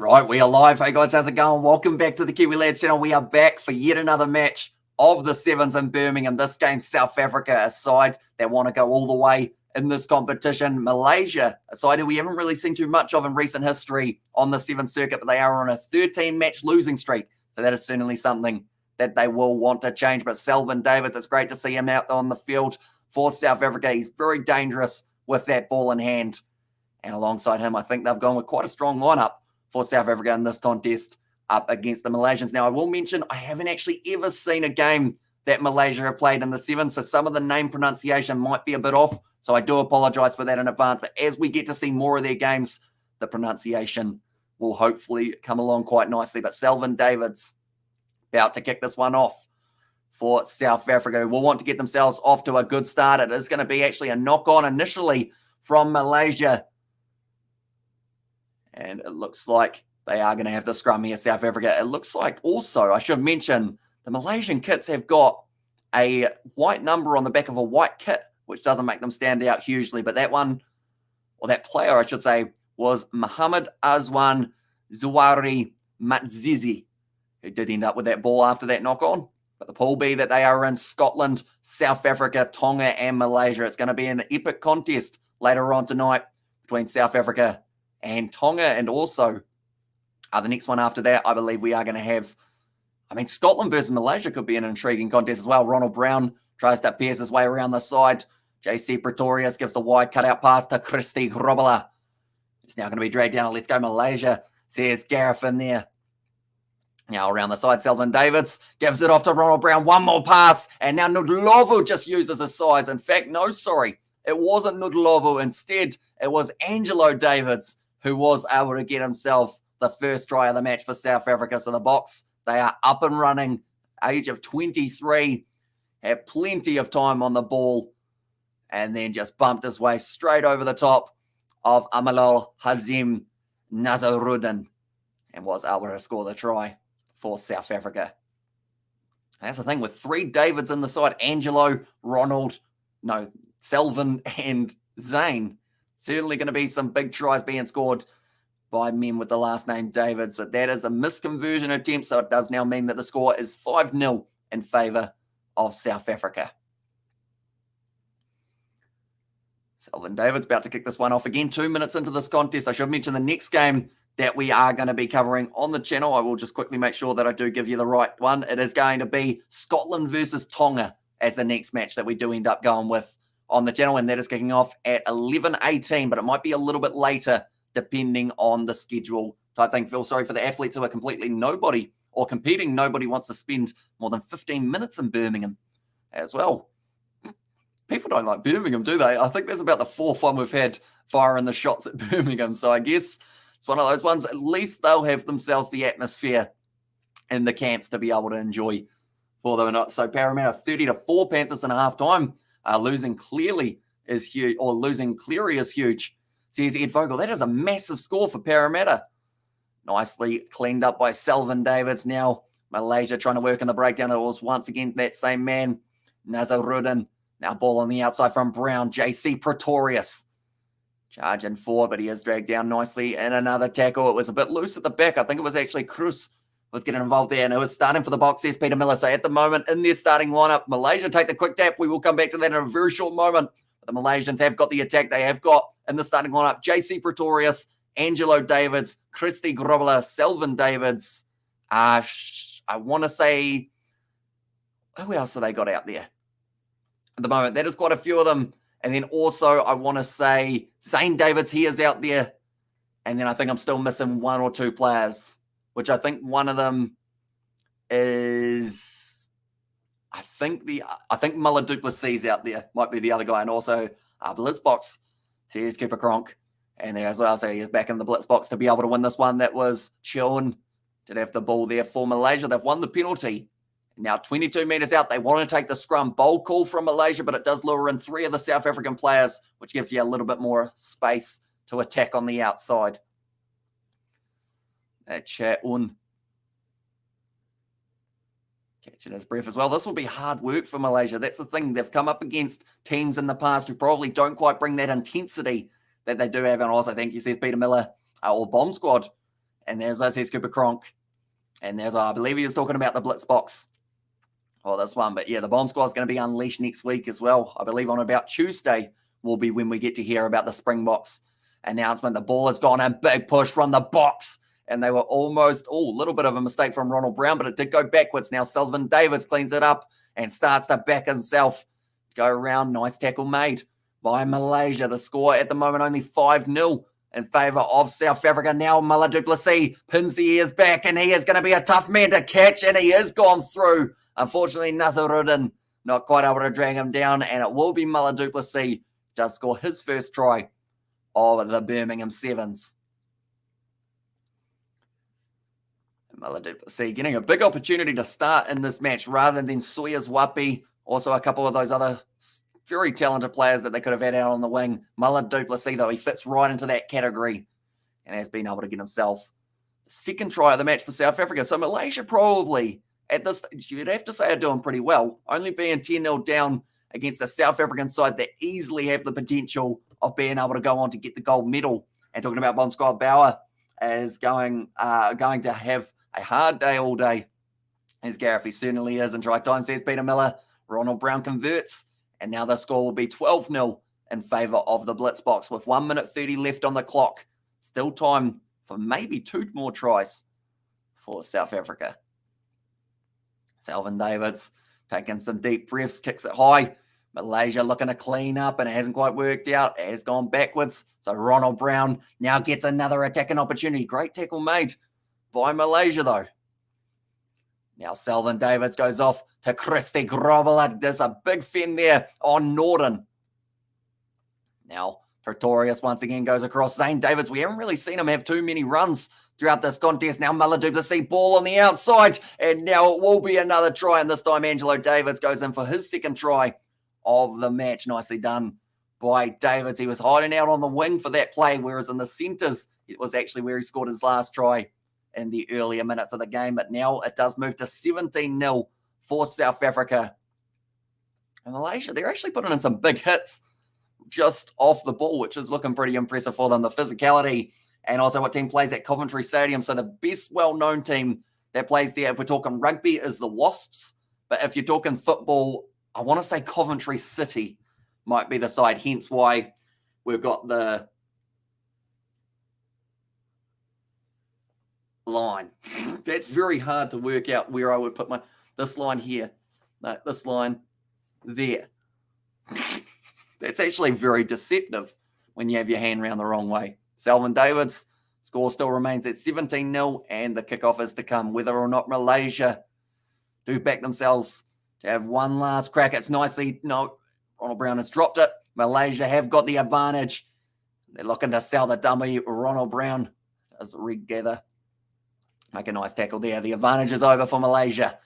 Right, we are live. Hey guys, how's it going? Welcome back to the Kiwi Lads channel. We are back for yet another match of the Sevens in Birmingham. This game, South Africa, a side that want to go all the way in this competition. Malaysia, a side who we haven't really seen too much of in recent history on the Sevens circuit, but they are on a 13-match losing streak. So that is certainly something that they will want to change. But Selvin Davids, it's great to see him out on the field for South Africa. He's very dangerous with that ball in hand. And alongside him, I think they've gone with quite a strong lineup for South Africa in this contest up against the Malaysians. Now, I will mention I haven't actually ever seen a game that Malaysia have played in the Sevens, so some of the name pronunciation might be a bit off, so I do apologize for that in advance. But as we get to see more of their games, the pronunciation will hopefully come along quite nicely. But Selvin Davids about to kick this one off for South Africa, who will want to get themselves off to a good start. It is going to be actually a knock-on initially from Malaysia. And it looks like they are going to have the scrum here, South Africa. It looks like also, I should mention, the Malaysian kits have got a white number on the back of a white kit, which doesn't make them stand out hugely. But that one, or that player, I should say, was Muhammad Azwan Zawari Matzizi, who did end up with that ball after that knock-on. But the Pool B that they are in, Scotland, South Africa, Tonga, and Malaysia. It's going to be an epic contest later on tonight between South Africa and Tonga, and also the next one after that, I believe we are going to have, Scotland versus Malaysia could be an intriguing contest as well. Ronald Brown tries to pierce his way around the side. JC Pretorius gives the wide cutout pass to Christy Grobler. It's now going to be dragged down. Let's go Malaysia, says Gareth in there. Now around the side, Selvin Davids gives it off to Ronald Brown. One more pass, and now Nudlovu just uses his size. In fact, it wasn't Nudlovu. Instead, it was Angelo Davids who was able to get himself the first try of the match for South Africa. So the Boks, they are up and running, age of 23, have plenty of time on the ball, and then just bumped his way straight over the top of Amalal Hazim Nazaruddin and was able to score the try for South Africa. That's the thing with three Davids in the side, Angelo, Selvin and Zane. Certainly going to be some big tries being scored by men with the last name Davids, but that is a misconversion attempt, so it does now mean that the score is 5-0 in favour of South Africa. Selvin Davids about to kick this one off again. 2 minutes into this contest. I should mention the next game that we are going to be covering on the channel. I will just quickly make sure that I do give you the right one. It is going to be Scotland versus Tonga as the next match that we do end up going with on the channel, and that is kicking off at 11:18, but it might be a little bit later depending on the schedule type thing. Feel sorry for the athletes who are completely nobody or competing. Nobody wants to spend more than 15 minutes in Birmingham as well. People don't like Birmingham, do they? I think there's about the fourth one we've had firing the shots at Birmingham, so I guess it's one of those ones. At least they'll have themselves the atmosphere in the camps to be able to enjoy for them or not. So Parramatta 30-4 Panthers in half-time. Losing clearly is huge, or losing Cleary is huge, says Ed Vogel. That is a massive score for Parramatta. Nicely cleaned up by Selvin Davids. Now Malaysia trying to work in the breakdown. It was once again that same man, Nazaruddin. Now ball on the outside from Brown. JC Pretorius charging forward, but he is dragged down nicely in another tackle. It was a bit loose at the back. I think it was actually Cruz was getting involved there, and it was starting for the Boks, says Peter Miller. So at the moment, in their starting lineup, Malaysia take the quick tap. We will come back to that in a very short moment. But the Malaysians have got the attack. They have got, in the starting lineup, JC Pretorius, Angelo Davids, Christy Grobler, Selvin Davids. I want to say, who else have they got out there at the moment? That is quite a few of them. And then also, I want to say, Zane Davids, he is out there. And then I think I'm still missing one or two players, which I think one of them is, I think Muller Duplessis out there might be the other guy, and also Blitzboks, says Cooper Cronk, and there as well. So he's back in the Blitzboks to be able to win this one. That was Chiln, did have the ball there for Malaysia. They've won the penalty. Now 22 metres out. They want to take the scrum. Bold call from Malaysia, but it does lure in three of the South African players, which gives you a little bit more space to attack on the outside. Chiln catching his breath as well. This will be hard work for Malaysia. That's the thing. They've come up against teams in the past who probably don't quite bring that intensity that they do have. And also, thank you, says Peter Miller, or Bomb Squad And there's, I says, Cooper Cronk. And there's, I believe he was talking about the Blitzboks. Or this one. But yeah, the Bomb Squad is going to be unleashed next week as well. I believe on about Tuesday will be when we get to hear about the Springboks announcement. The ball has gone in, big push from the box. And they were almost, a little bit of a mistake from Ronald Brown, but it did go backwards. Now Sylvan Davids cleans it up and starts to back himself. Go around, nice tackle made by Malaysia. The score at the moment only 5-0 in favour of South Africa. Now Mala du Plessis pins the ears back, and he is going to be a tough man to catch, and he is gone through. Unfortunately, Nazaruddin not quite able to drag him down, and it will be Mala du Plessis does score his first try of the Birmingham Sevens. Mala du Plessis getting a big opportunity to start in this match rather than Sawyers Wapi. Also, a couple of those other very talented players that they could have had out on the wing. Mala du Plessis, though, he fits right into that category and has been able to get himself the second try of the match for South Africa. So Malaysia probably, at this stage, you'd have to say are doing pretty well, only being 10-0 down against the South African side that easily have the potential of being able to go on to get the gold medal. And talking about Bomb Squad, Bauer is going to have a hard day all day, as Gareth, he certainly is. And try time says Peter Miller. Ronald Brown converts, and now the score will be 12-0 in favour of the Blitzboks with 1 minute 30 left on the clock. Still time for maybe 2 more tries for South Africa. Sylvan Davids taking some deep breaths, kicks it high. Malaysia looking to clean up, and it hasn't quite worked out. It has gone backwards. So Ronald Brown now gets another attacking opportunity. Great tackle made by Malaysia, though. Now Sylvan Davids goes off to Christy Grobbelaar. There's a big fend there on Norden. Now Pretorius once again goes across. Zane Davids, we haven't really seen him have too many runs throughout this contest. Now Mala du Plessis, ball on the outside. And now it will be another try. And this time Angelo Davids goes in for his second try of the match. Nicely done by Davids. He was hiding out on the wing for that play, whereas in the centres, it was actually where he scored his last try in the earlier minutes of the game. But now it does move to 17-0 for South Africa. And Malaysia, they're actually putting in some big hits just off the ball, which is looking pretty impressive for them. The physicality and also what team plays at Coventry Stadium. So the best well-known team that plays there, if we're talking rugby, is the Wasps. But if you're talking football, I want to say Coventry City might be the side, hence why we've got the line. That's very hard to work out where I would put this line here. No, this line there. That's actually very deceptive when you have your hand around the wrong way. Sylvan Davids, score still remains at 17-0, and the kickoff is to come. Whether or not Malaysia do back themselves to have one last crack. It's nicely, no, Ronald Brown has dropped it. Malaysia have got the advantage. They're looking to sell the dummy. Ronald Brown does regather. Make a nice tackle there. The advantage is over for Malaysia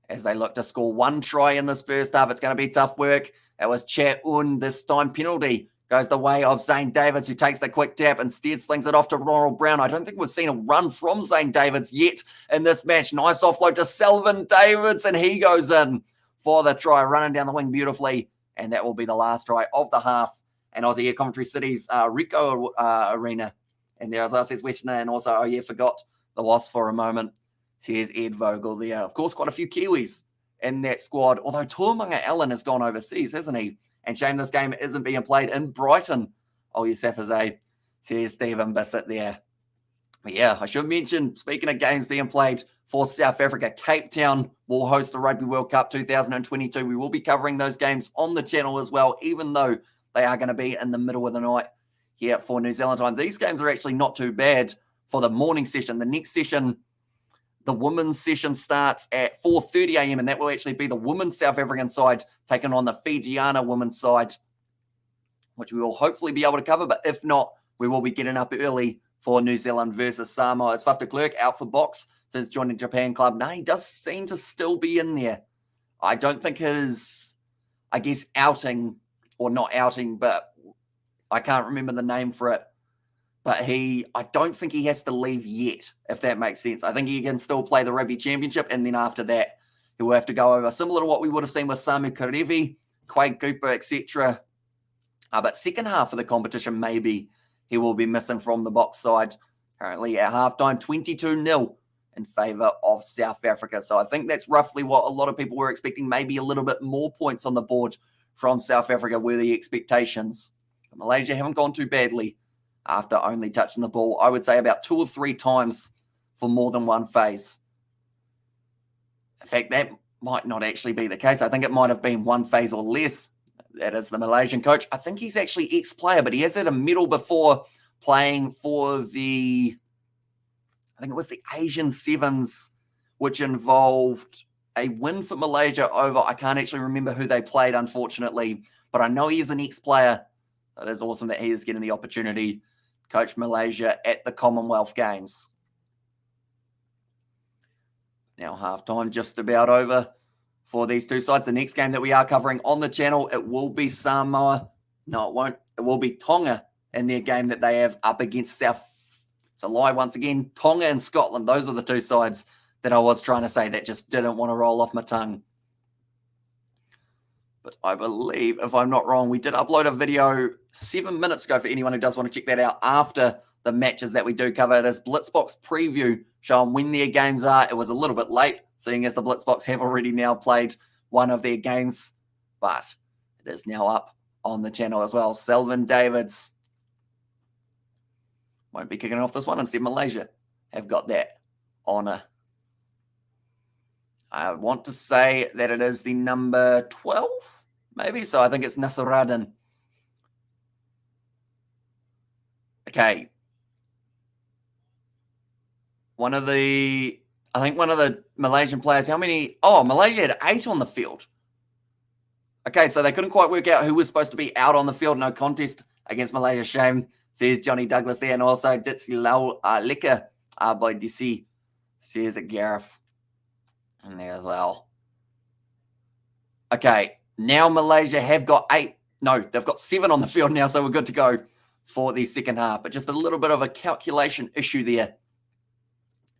as they look to score one try in this first half. It's going to be tough work. It was Chat-Un this time. Penalty goes the way of Zane Davids, who takes the quick tap. Instead, slings it off to Ronald Brown. I don't think we've seen a run from Zane Davids yet in this match. Nice offload to Sylvan Davids, and he goes in for the try, running down the wing beautifully. And that will be the last try of the half. And Aussie here, Coventry City's Rico Arena. And there, as I says, Westerner, and also, forgot the Wasp for a moment. Here's Ed Vogel there. Of course, quite a few Kiwis in that squad. Although Tuamanga Allen has gone overseas, hasn't he? And shame this game isn't being played in Brighton. Oh, yes, Safaze. Here's Stephen Bissett there. But yeah, I should mention, speaking of games being played for South Africa, Cape Town will host the Rugby World Cup 2022. We will be covering those games on the channel as well, even though they are going to be in the middle of the night here for New Zealand time. These games are actually not too bad for the morning session. The next session, the women's session, starts at 4:30 a.m. and that will actually be the women's South African side taking on the Fijiana women's side, which we will hopefully be able to cover. But if not, we will be getting up early for New Zealand versus Samoa. It's Faf de Klerk out for Box since joining Japan Club. No, he does seem to still be in there. I don't think his, outing, or not outing, but I can't remember the name for it. But I don't think he has to leave yet, if that makes sense. I think he can still play the Rugby Championship, and then after that, he will have to go over, similar to what we would have seen with Samu Karevi, Quade Cooper, etc. But second half of the competition, maybe he will be missing from the Box side Currently at halftime, 22-0 in favour of South Africa. So I think that's roughly what a lot of people were expecting. Maybe a little bit more points on the board from South Africa were the expectations. But Malaysia haven't gone too badly after only touching the ball, I would say about 2 or 3 times for more than one phase. In fact, that might not actually be the case. I think it might have been one phase or less. That is the Malaysian coach. I think he's actually ex-player, but he has had a medal before playing for I think it was the Asian Sevens, which involved a win for Malaysia over, I can't actually remember who they played, unfortunately, but I know he is an ex-player. It is awesome that he is getting the opportunity to coach Malaysia at the Commonwealth Games. Now halftime just about over for these two sides. The next game that we are covering on the channel, it will be Samoa. No, it won't. It will be Tonga in their game that they have up against South. It's a lie once again. Tonga and Scotland. Those are the two sides that I was trying to say that just didn't want to roll off my tongue. But I believe, if I'm not wrong, we did upload a video 7 minutes ago for anyone who does want to check that out after the matches that we do cover. It is Blitzboks preview showing when their games are. It was a little bit late, seeing as the Blitzboks have already now played one of their games, but it is now up on the channel as well. Selvin Davids won't be kicking off this one. Instead, Malaysia have got that honour. I want to say that it is the number 12, maybe. So I think it's Nasruddin. Okay. I think one of the Malaysian players, how many? Oh, Malaysia had 8 on the field. Okay, so they couldn't quite work out who was supposed to be out on the field. No contest against Malaysia. Shame, says Johnny Douglas there. And also Ditsi Lau Leka by DC, says Gareth in there as well. Okay, now Malaysia have got 8. No, they've got 7 on the field now, so we're good to go for the second half. But just a little bit of a calculation issue there.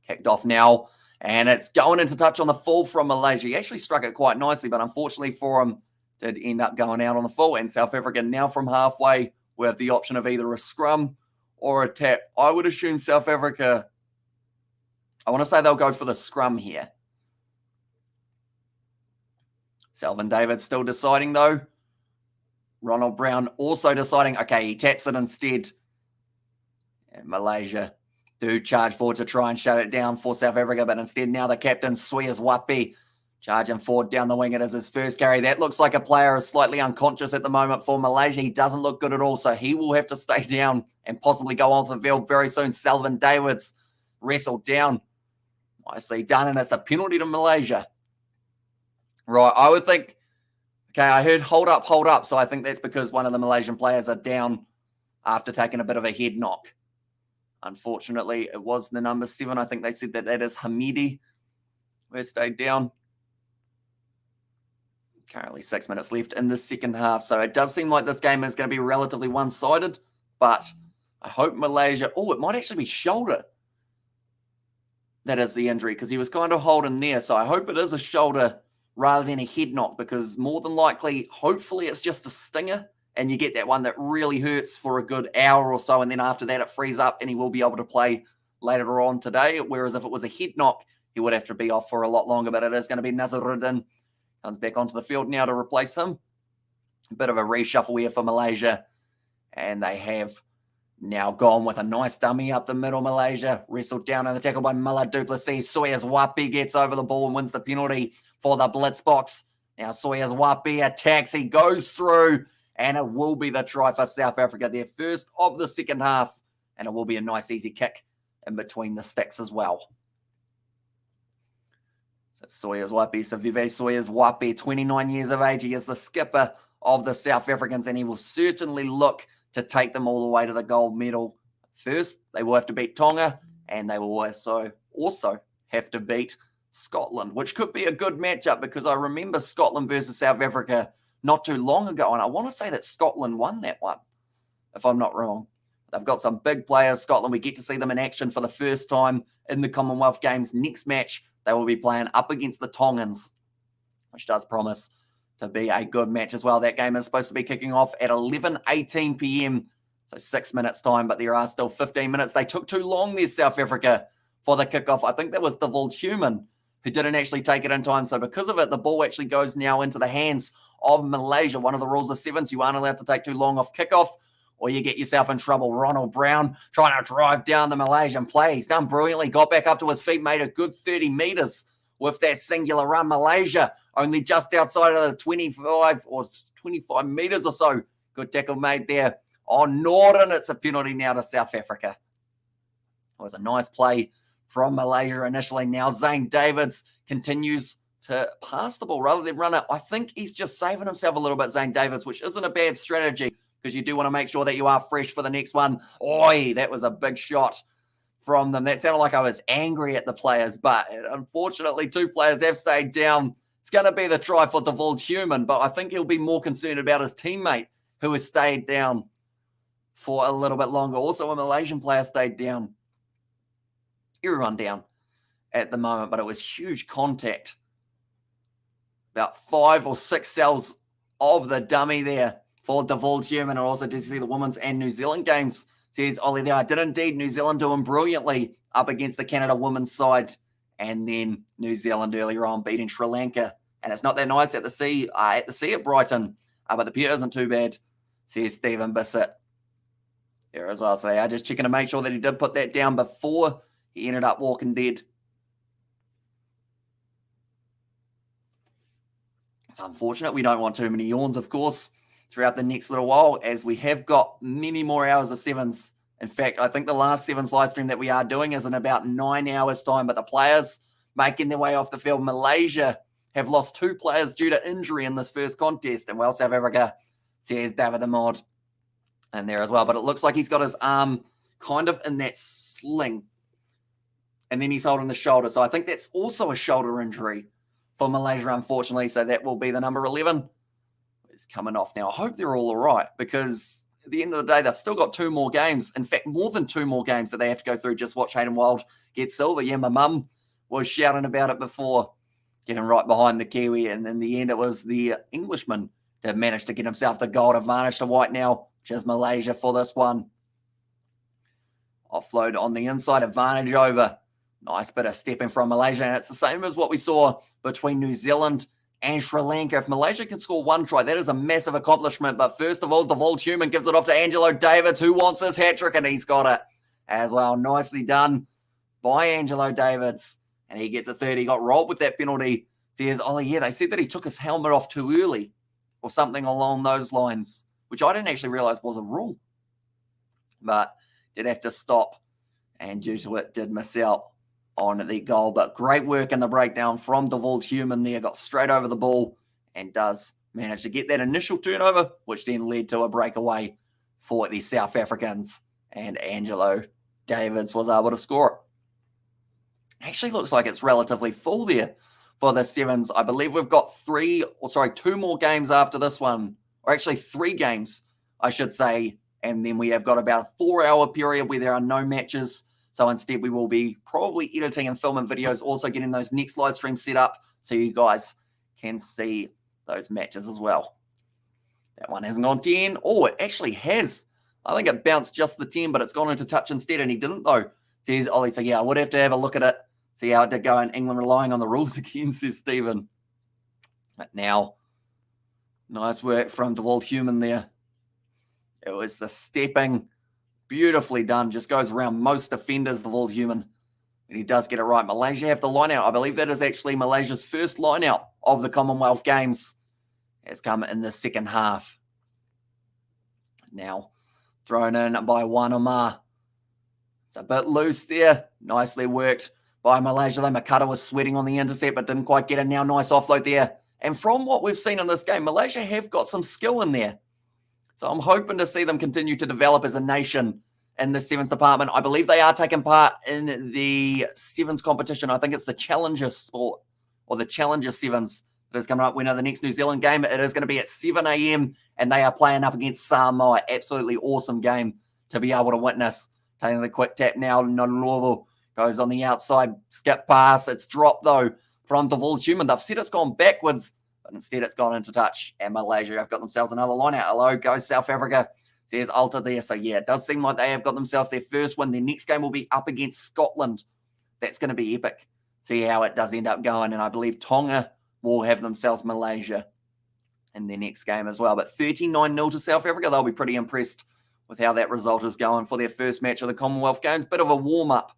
Kicked off now, and it's going into touch on the full from Malaysia. He actually struck it quite nicely, but unfortunately for him, did end up going out on the full. And South Africa now from halfway, we have the option of either a scrum or a tap. I would assume South Africa, I want to say they'll go for the scrum here. Selvin David still deciding though. Ronald Brown also deciding. Okay, he taps it instead. And Malaysia do charge forward to try and shut it down for South Africa, but instead now the captain, Suez Wapi, charging forward down the wing. It is his first carry. That looks like a player is slightly unconscious at the moment for Malaysia. He doesn't look good at all, so he will have to stay down and possibly go off the field very soon. Selvin Davids wrestled down. Nicely done, and it's a penalty to Malaysia. Right, I would think, okay, I heard hold up, so I think that's because one of the Malaysian players are down after taking a bit of a head knock. Unfortunately, it was the number 7. I think they said that is Hamidi, who stayed down. Currently 6 minutes left in the second half, so it does seem like this game is going to be relatively one-sided, but I hope Malaysia... Oh, it might actually be shoulder. That is the injury, because he was kind of holding there, so I hope it is a shoulder rather than a head knock, because more than likely, hopefully it's just a stinger, and you get that one that really hurts for a good hour or so, and then after that it frees up, and he will be able to play later on today, whereas if it was a head knock, he would have to be off for a lot longer, but it is going to be Nasruddin. Comes back onto the field now to replace him. A bit of a reshuffle here for Malaysia, and they have now gone with a nice dummy up the middle. Malaysia wrestled down in the tackle by Mulla Duplessis. Soyuz Wapi gets over the ball and wins the penalty for the Blitzboks. Now Soyuz Wapi attacks. He goes through, and it will be the try for South Africa, their first of the second half, and it will be a nice easy kick in between the sticks as well. So Soyuz Wapi, Savive Soyuz Wapi, 29 years of age. He is the skipper of the South Africans, and he will certainly look to take them all the way to the gold medal. First, they will have to beat Tonga, and they will also have to beat Scotland, which could be a good matchup, because I remember Scotland versus South Africa not too long ago, and I want to say that Scotland won that one, if I'm not wrong. They've got some big players, Scotland. We get to see them in action for the first time in the Commonwealth Games. Next match, they will be playing up against the Tongans, which does promise to be a good match as well. That game is supposed to be kicking off at 11:18 p.m. So 6 minutes time, but there are still 15 minutes. They took too long there, South Africa, for the kickoff. I think that was the Human who didn't actually take it in time. So because of it, the ball actually goes now into the hands of Malaysia. One of the rules of sevens, you aren't allowed to take too long off kickoff or you get yourself in trouble. Ronald Brown trying to drive down the Malaysian play. He's done brilliantly, got back up to his feet, made a good 30 meters with that singular run. Malaysia only just outside of the 25 or 25 meters or so. Good tackle made there on Norton. It's a penalty now to South Africa. It was a nice play from Malaysia initially. Now Zane Davids continues to pass the ball rather than run it. I think he's just saving himself a little bit, Zane Davids, which isn't a bad strategy because you do want to make sure that you are fresh for the next one. Oi, that was a big shot from them. That sounded like I was angry at the players, but unfortunately 2 players have stayed down. It's going to be the try for Human, but I think he'll be more concerned about his teammate who has stayed down for a little bit longer. Also, a Malaysian player stayed down. Everyone down at the moment, but it was huge contact. About 5 or 6 cells of the dummy there for Human. And also did see the women's and New Zealand games. Says Ollie there. I did indeed. New Zealand doing brilliantly up against the Canada women's side. And then New Zealand earlier on beating Sri Lanka. And it's not that nice at the sea at Brighton. But the pier isn't too bad, says Stephen Bissett here as well. So they are just checking to make sure that he did put that down before he ended up walking dead. It's unfortunate. We don't want too many yawns, of course, throughout the next little while, as we have got many more hours of sevens. In fact, I think the last sevens live stream that we are doing is in about 9 hours' time, but the players making their way off the field. Malaysia have lost 2 players due to injury in this first contest, and South Africa, says David Ahmad in there as well. But it looks like he's got his arm kind of in that sling, and then he's holding the shoulder. So I think that's also a shoulder injury for Malaysia, unfortunately. So that will be the number 11. It's coming off now. I hope they're all right, because at the end of the day, they've still got 2 more games. In fact, more than 2 more games that they have to go through. Just watch Hayden Wild get silver. Yeah, my mum was shouting about it before, getting right behind the Kiwi. And in the end, it was the Englishman that managed to get himself the gold advantage to white now, which is Malaysia for this one. Offload on the inside, advantage over. Nice bit of stepping from Malaysia. And it's the same as what we saw between New Zealand and Sri Lanka. If Malaysia can score 1 try, that is a massive accomplishment. But first of all, Human gives it off to Angelo Davids, who wants his hat-trick, and he's got it as well. Nicely done by Angelo Davids. And he gets a 30. He got rolled with that penalty. Says, oh, yeah, they said that he took his helmet off too early or something along those lines, which I didn't actually realize was a rule. But did have to stop, and due to it, did miss out on the goal. But great work in the breakdown from Human there. Got straight over the ball and does manage to get that initial turnover, which then led to a breakaway for the South Africans. And Angelo Davids was able to score it. Actually looks like it's relatively full there for the Sevens. I believe we've got 2 more games after this one. Or actually 3 games, I should say. And then we have got about a 4-hour period where there are no matches. So instead, we will be probably editing and filming videos, also getting those next live streams set up so you guys can see those matches as well. That one hasn't gone 10. Oh, it actually has. I think it bounced just the 10, but it's gone into touch instead, and he didn't, though. Says Ollie, so yeah, I would have to have a look at it, see how it did go in England, relying on the rules again, says Stephen. But now, nice work from Human there. It was the stepping, beautifully done. Just goes around most defenders, Human. And he does get it right. Malaysia have the line out. I believe that is actually Malaysia's first line out of the Commonwealth Games. Has come in the second half. Now thrown in by Wanama. It's a bit loose there. Nicely worked by Malaysia. Though Makata was sweating on the intercept, but didn't quite get it. Now nice offload there. And from what we've seen in this game, Malaysia have got some skill in there. So I'm hoping to see them continue to develop as a nation in the Sevens department. I believe they are taking part in the Sevens competition. I think it's the Challenger sport, or the Challenger Sevens, that is coming up. We know the next New Zealand game, it is going to be at 7 a.m. and they are playing up against Samoa. Absolutely awesome game to be able to witness. Taking the quick tap now. Nonrovo goes on the outside, skip pass. It's dropped though from Human. They've said it's gone backwards, but instead it's gone into touch. And Malaysia have got themselves another line out. Hello goes South Africa. Says Alta there. So, yeah, it does seem like they have got themselves their first win. Their next game will be up against Scotland. That's going to be epic. See how it does end up going. And I believe Tonga will have themselves Malaysia in their next game as well. But 39-0 to South Africa. They'll be pretty impressed with how that result is going for their first match of the Commonwealth Games. Bit of a warm-up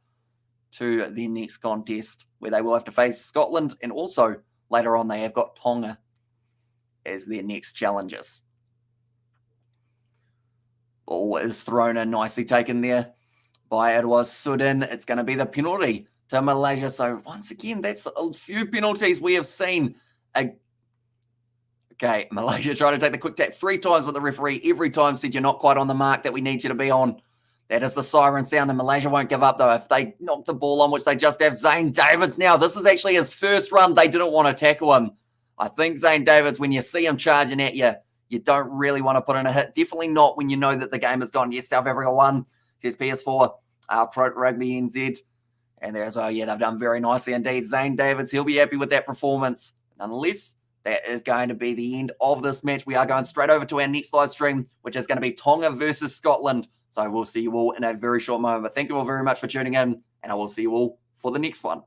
to their next contest where they will have to face Scotland. And also, later on, they have got Tonga as their next challengers. Ball is thrown in, nicely taken there by Edward Sudin. It's going to be the penalty to Malaysia. So once again, that's a few penalties we have seen. Okay, Malaysia tried to take the quick tap 3 times with the referee. Every time said you're not quite on the mark that we need you to be on. That is the siren sound, and Malaysia won't give up, though. If they knock the ball on, which they just have, Zane Davids now. This is actually his first run. They didn't want to tackle him. I think Zane Davids, when you see him charging at you, you don't really want to put in a hit. Definitely not when you know that the game is gone. Yes, South Africa won, says PS4, Pro Rugby NZ. And there as well, yeah, they've done very nicely indeed. Zane Davids, he'll be happy with that performance. Nonetheless, that is going to be the end of this match. We are going straight over to our next live stream, which is going to be Tonga versus Scotland. So we'll see you all in a very short moment. But thank you all very much for tuning in, and I will see you all for the next one.